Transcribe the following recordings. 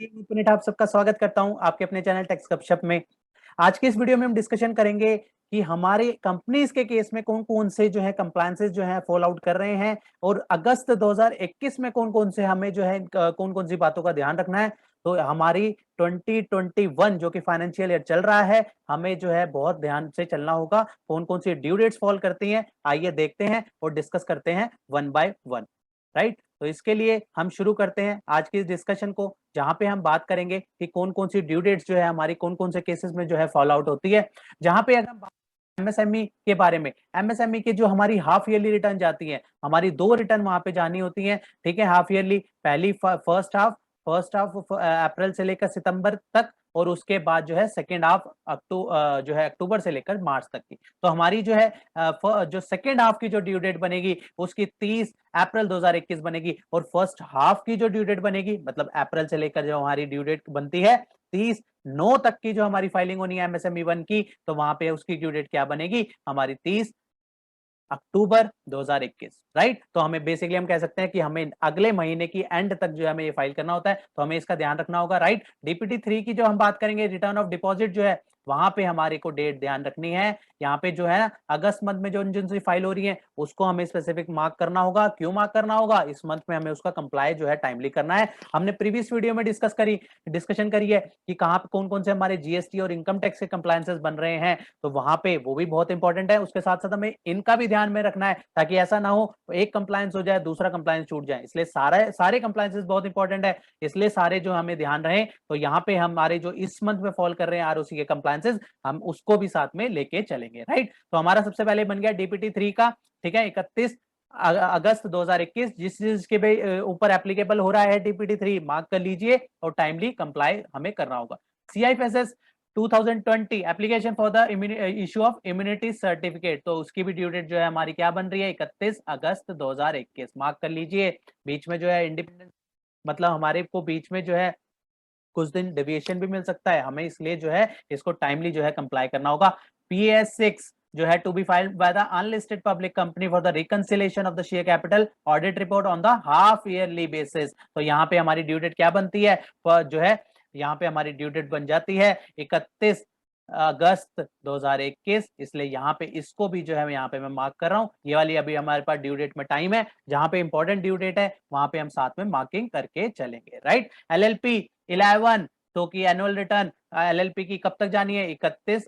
Minute आप सबका स्वागत करता हूं आपके अपने चैनल टैक्स गपशप में। आज के इस वीडियो में हम डिस्कशन करेंगे कि हमारे कंपनीज के केस में कौन कौन से जो है कंप्लायंसेस जो है फॉल आउट कर रहे हैं और अगस्त 2021 में कौन कौन से हमें जो है कौन कौन सी बातों का ध्यान रखना है। तो हमारी 2021 जो कि फाइनेंशियल ईयर चल रहा है, हमें जो है बहुत ध्यान से चलना होगा। कौन कौन सी ड्यू डेट्स फॉल करती हैं, आइए देखते हैं और डिस्कस करते हैं वन बाय वन। राइट, तो इसके लिए हम शुरू करते हैं आज की इस डिस्कशन को, जहां पे हम बात करेंगे कि कौन कौन सी ड्यू डेट्स जो है हमारी कौन कौन से केसेस में जो है फॉल आउट होती है। जहां पे अगर हम एमएसएमई के बारे में, एमएसएमई की जो हमारी हाफ ईयरली रिटर्न जाती है, हमारी दो रिटर्न वहां पे जानी होती है। ठीक है, हाफ ईयरली पहली फर्स्ट हाफ अप्रैल से लेकर सितंबर तक, और उसके बाद जो है सेकेंड हाफ जो है अक्टूबर से लेकर मार्च तक की। तो हमारी जो है जो सेकेंड हाफ की जो ड्यू डेट बनेगी उसकी 30 अप्रैल 2021 बनेगी, और फर्स्ट हाफ की जो ड्यू डेट बनेगी, मतलब अप्रैल से लेकर जो हमारी ड्यू डेट बनती है 30/9 तक की जो हमारी फाइलिंग होनी है एमएसएमई 1 की, तो वहां पे उसकी ड्यू डेट क्या बनेगी, हमारी 30 अक्टूबर 2021। राइट, तो हमें बेसिकली हम कह सकते हैं कि हमें अगले महीने की एंड तक जो है हमें ये फाइल करना होता है, तो हमें इसका ध्यान रखना होगा। राइट, डीपीटी 3 की जो हम बात करेंगे, रिटर्न ऑफ डिपॉजिट जो है, वहां पे हमारे को डेट ध्यान रखनी है। यहाँ पे जो है ना अगस्त मंथ में जो जिन सी फाइल हो रही है उसको हमें स्पेसिफिक मार्क करना होगा। क्यों मार्क करना होगा, इस मंथ में हमें उसका कंप्लाई जो है टाइमली करना है। हमने प्रीवियस वीडियो में डिस्कशन करी है कि कहाँ पे कौन कौन से हमारे जीएसटी और इनकम टैक्स के कंप्लायंसेस बन रहे हैं, तो वहां पे वो भी बहुत इंपॉर्टेंट है। उसके साथ साथ हमें इनका भी ध्यान में रखना है, ताकि ऐसा ना हो एक कंप्लायंस हो जाए दूसरा कंप्लायंस छूट जाए। इसलिए सारे कंप्लायंसेस बहुत इंपॉर्टेंट है, इसलिए सारे जो हमें ध्यान रहे। तो यहाँ पे हमारे जो इस मंथ में फॉल कर रहे हैं आरओसी के कंप्लायंसेस, हम उसको भी साथ में लेके चलेंगे। राइट, तो हमारा सबसे पहले बन गया डीपीटी 3 का। ठीक है, 31 अगस्त 2021, जिस चीज के ऊपर एप्लीकेबल हो रहा है डीपीटी 3, मार्क कर लीजिए और टाइमली कंप्लाई हमें करना होगा। सीआईएफएसएस 2020 application for the issue of immunity certificate, तो उसकी भी ड्यू डेट जो है हमारी क्या बन रही है, 31 अगस्त 2021, मार्क कर लीजिए। बीच में जो है इंडिपेंडेंस, मतलब हमारे को बीच में जो है कुछ दिन डेविएशन भी मिल सकता है हमें, इसलिए जो है इसको टाइमली जो है कंप्लाई करना होगा। PS6 जो है to be filed by the unlisted public company for the reconciliation of the share capital audit report on the half yearly basis, तो यहाँ पे हमारी ड्यू डेट क्या बनती है, जो है यहाँ पे हमारी ड्यू डेट बन जाती है 31 अगस्त 2021, इसलिए यहाँ पे इसको भी जो है यहाँ पे मैं मार्क कर रहा हूँ। ये वाली अभी हमारे पास ड्यू डेट में टाइम है, जहां पे इंपॉर्टेंट ड्यू डेट है वहां पे हम साथ में मार्किंग करके चलेंगे। राइट, LLP 11, तो की एनुअल रिटर्न LLP की कब तक जानी है, 31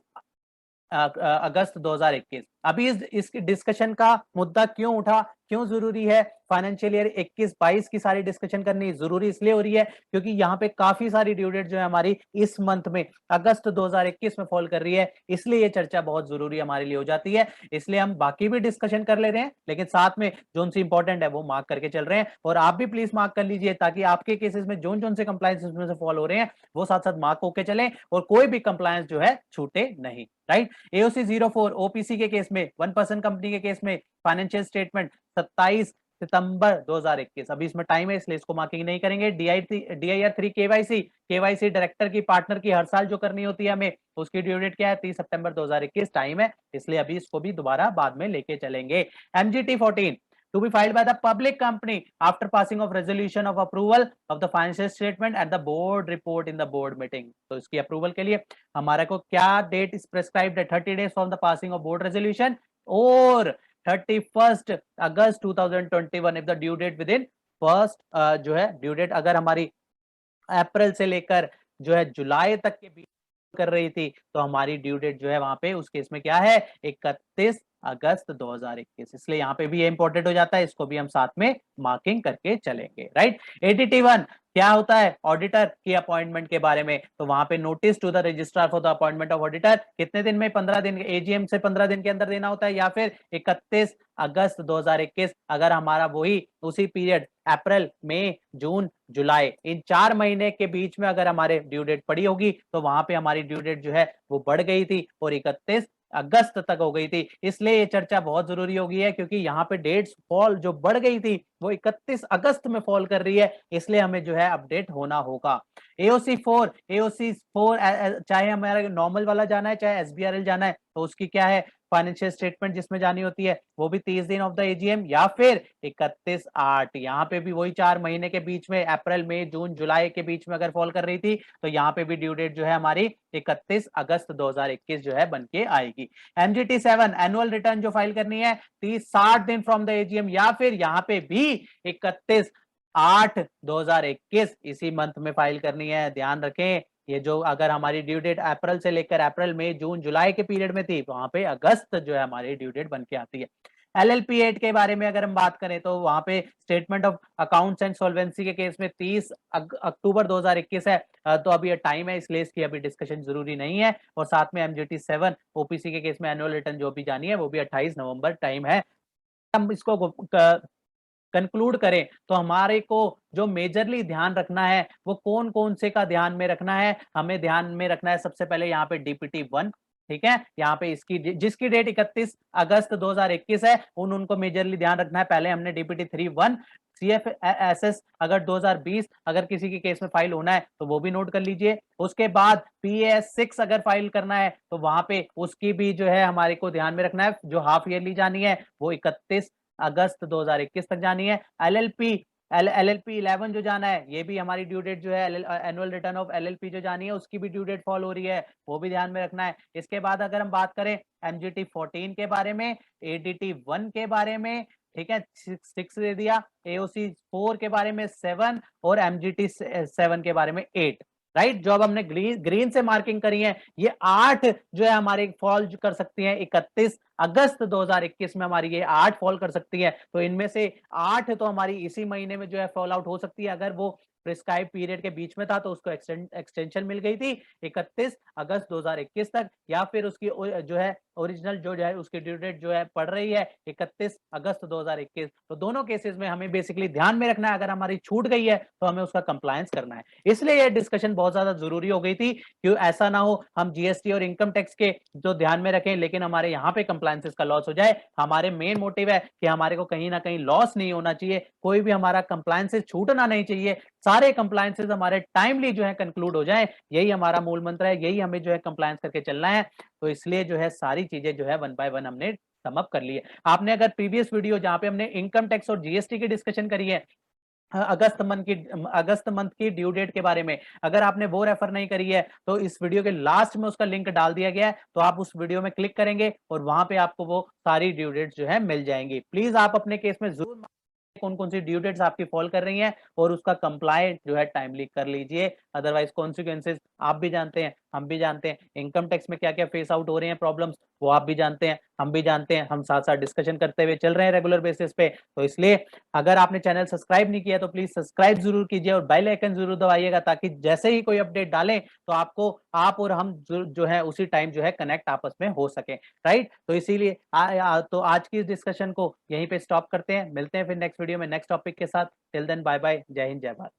अगस्त 2021। अभी इस डिस्कशन का मुद्दा क्यों उठा, क्यों जरूरी है फाइनेंशियल ईयर 21-22 की सारी डिस्कशन करनी जरूरी इसलिए हो रही है क्योंकि यहाँ पे काफी सारी ड्यू डेट जो है हमारी इस मंथ में अगस्त 2021 में फॉल कर रही है, इसलिए ये चर्चा बहुत जरूरी हमारे लिए हो जाती है। इसलिए हम बाकी भी डिस्कशन कर ले रहे हैं, लेकिन साथ में जो सी इंपॉर्टेंट है वो मार्क करके चल रहे हैं। और आप भी प्लीज मार्क कर लीजिए, ताकि आपके केसेस में जो से कंप्लायंस में से फॉल हो रहे हैं वो साथ साथ मार्क होके चले और कोई भी कंप्लायंस जो है छूटे नहीं। राइट, AOC 04 OPC के केस में, 1% कंपनी के केस में फाइनेंशियल स्टेटमेंट 27 सितंबर 2021, अभी इसमें टाइम है इसलिए इसको मार्किंग नहीं करेंगे। DIR 3 केवाईसी डायरेक्टर की, पार्टनर की हर साल जो करनी होती है हमें, उसकी ड्यू डेट क्या है, 30 सितंबर 2021, टाइम है, इसलिए अभी इसको भी दोबारा बाद में लेके चलेंगे। MGT 14 to be filed by the public company after passing of resolution of approval of the financial statement and the board report in the board meeting, तो इसकी अप्रूवल के लिए हमारे को क्या डेट इज प्रेस्क्राइब्ड है, 30 days from the passing of board resolution और 31 अगस्त 2021 if the due date within first, जो है ड्यू डेट अगर हमारी अप्रैल से लेकर जो है जुलाई तक के बीच कर रही थी, तो हमारी ड्यू डेट जो है वहां पे उस केस में क्या है, 31 अगस्त 2021, इसलिए यहाँ पे भी ये इंपॉर्टेंट हो जाता है, इसको भी हम साथ में मार्किंग करके चलेंगे। राइट, ADT 1 क्या होता है, ऑडिटर की अपॉइंटमेंट के बारे में, तो वहां पे notice to the registrar for the appointment of auditor कितने दिन में, 15 दिन, AGM से 15 दिन के अंदर देना होता है, या फिर 31 अगस्त 2021 अगर हमारा वही उसी पीरियड अप्रैल मई जून जुलाई इन 4 महीने के बीच में अगर हमारे ड्यू डेट पड़ी होगी, तो वहां पे हमारी ड्यू डेट जो है वो बढ़ गई थी और 31 अगस्त तक हो गई थी। इसलिए ये चर्चा बहुत जरूरी हो गई है, क्योंकि यहाँ पे डेट्स फॉल जो बढ़ गई थी वो 31 अगस्त में फॉल कर रही है, इसलिए हमें जो है अपडेट होना होगा। AOC 4 चाहे हमारा नॉर्मल वाला जाना है चाहे SBRL जाना है, तो उसकी क्या है, फाइनेंशियल स्टेटमेंट जिसमें जानी होती है वो भी 30 दिन ऑफ द एजीएम, या फिर 31/8। यहाँ पे भी वही 4 महीने के बीच में, अप्रैल मई जून जुलाई के बीच में अगर फॉल कर रही थी तो यहाँ पे भी ड्यू डेट जो है हमारी 31 अगस्त 2021 जो है बन के आएगी। MGT 7 एनुअल रिटर्न जो फाइल करनी है 60 दिन फ्रॉम द एजीएम, या फिर यहाँ पे भी 31/8/2021 इसी मंथ में फाइल करनी है। ध्यान रखें, ये जो अगर हमारी ड्यू डेट अप्रैल से लेकर अप्रैल मई जून जुलाई के पीरियड में थी, वहां पे अगस्त जो है हमारी ड्यू डेट बन के आती है। LLP 8 के बारे में अगर हम बात करें तो वहां पे statement of accounts and solvency के केस में 30 अक्टूबर 2021 है। तो अभी ये टाइम है, इसलिए इसकी अभी डिस्कशन जरूरी नहीं है। और साथ में MGT 7 OPC के केस में एनुअल रिटर्न जो भी जानी है वो भी 28 नवंबर टाइम है। हम इसको कंक्लूड करें तो हमारे को जो मेजरली ध्यान रखना है वो कौन कौन से का ध्यान में रखना है। हमें ध्यान में रखना है सबसे पहले यहाँ पे DPT 1, ठीक है, यहाँ पे इसकी जिसकी डेट 31 अगस्त 2021 है उनको मेजरली ध्यान रखना है। पहले हमने DPT 3 1 CFSS अगर 2020 अगर किसी के केस में फाइल होना है तो वो भी नोट कर लीजिए। उसके बाद PAS 6 अगर फाइल करना है तो वहां पे उसकी भी जो है हमारे को ध्यान में रखना है। जो हाफ ईयरली जानी है वो 31 अगस्त 2021 तक जानी है। LLP 11 जो जाना है ये भी हमारी ड्यू डेट जो है एनुअल रिटर्न ऑफ LLP जो जानी है उसकी भी ड्यू डेट फॉल हो रही है, वो भी ध्यान में रखना है। इसके बाद अगर हम बात करें MGT 14 के बारे में, ADT 1 के बारे में, ठीक है, 6 दे दिया, AOC 4 के बारे में 7 और MGT 7 के बारे में 8, राइट। जो अब हमने ग्रीन से मार्किंग करी है ये 8 जो है हमारी फॉल कर सकती है 31 अगस्त 2021 में, हमारी ये 8 फॉल कर सकती है। तो इनमें से 8 तो हमारी इसी महीने में जो है फॉल आउट हो सकती है। अगर वो प्रिस्क्राइब पीरियड के बीच में था तो उसको एक्सटेंशन मिल गई थी 31 अगस्त 2021 तक, या फिर उसकी जो है ओरिजिनल जो है उसकी ड्यू डेट जो है पड़ रही है 31 अगस्त 2021। तो दोनों केसेस में हमें बेसिकली ध्यान में रखना है, अगर हमारी छूट गई है तो हमें उसका कंप्लायंस करना है। इसलिए ये डिस्कशन बहुत ज्यादा जरूरी हो गई थी कि ऐसा ना हो हम GST और इनकम टैक्स के जो ध्यान में रखें लेकिन हमारे यहाँ पे कंप्लायंसेस का लॉस हो जाए। हमारे मेन मोटिव है कि हमारे को कहीं ना कहीं लॉस नहीं होना चाहिए, कोई भी हमारा कंप्लायंसेस छूटना नहीं चाहिए, सारे कंप्लायंसेस हमारे टाइमली जो है कंक्लूड हो जाए। यही हमारा मूल मंत्र है, यही हमें जो है कंप्लायंस करके चलना है। तो इसलिए जो है सारी चीजें जो है 1 बाय 1 हमने समअप कर ली है। आपने अगर प्रीवियस वीडियो जहां पे हमने इनकम टैक्स और GST की डिस्कशन करी है अगस्त मंथ की ड्यू डेट के बारे में, अगर आपने वो रेफर नहीं करी है तो इस वीडियो के लास्ट में उसका लिंक डाल दिया गया है, तो आप उस वीडियो में क्लिक करेंगे और वहां पे आपको वो सारी ड्यू डेट जो है मिल जाएंगी। प्लीज आप अपने केस में जरूर कौन कौन सी ड्यू डेट्स आपकी फॉल कर रही हैं और उसका कंप्लायंट जो है टाइमली कर लीजिए। अदरवाइज कॉन्सिक्वेंसेस आप भी जानते हैं, हम भी जानते हैं, इनकम टैक्स में क्या क्या फेस आउट हो रहे हैं प्रॉब्लम्स, वो आप भी जानते हैं, हम भी जानते हैं, हम साथ साथ डिस्कशन करते हुए चल रहे हैं रेगुलर बेसिस पे। तो इसलिए अगर आपने चैनल सब्सक्राइब नहीं किया तो प्लीज सब्सक्राइब जरूर कीजिए और बेल आइकन जरूर दबाइएगा, ताकि जैसे ही कोई अपडेट डालें तो आपको आप और हम जो है उसी टाइम जो है कनेक्ट आपस में हो सके, राइट। तो इसीलिए तो आज की इस डिस्कशन को यहीं पे स्टॉप करते हैं, मिलते हैं फिर नेक्स्ट वीडियो में नेक्स्ट टॉपिक के साथ। टिल देन बाय बाय, जय हिंद जय भारत।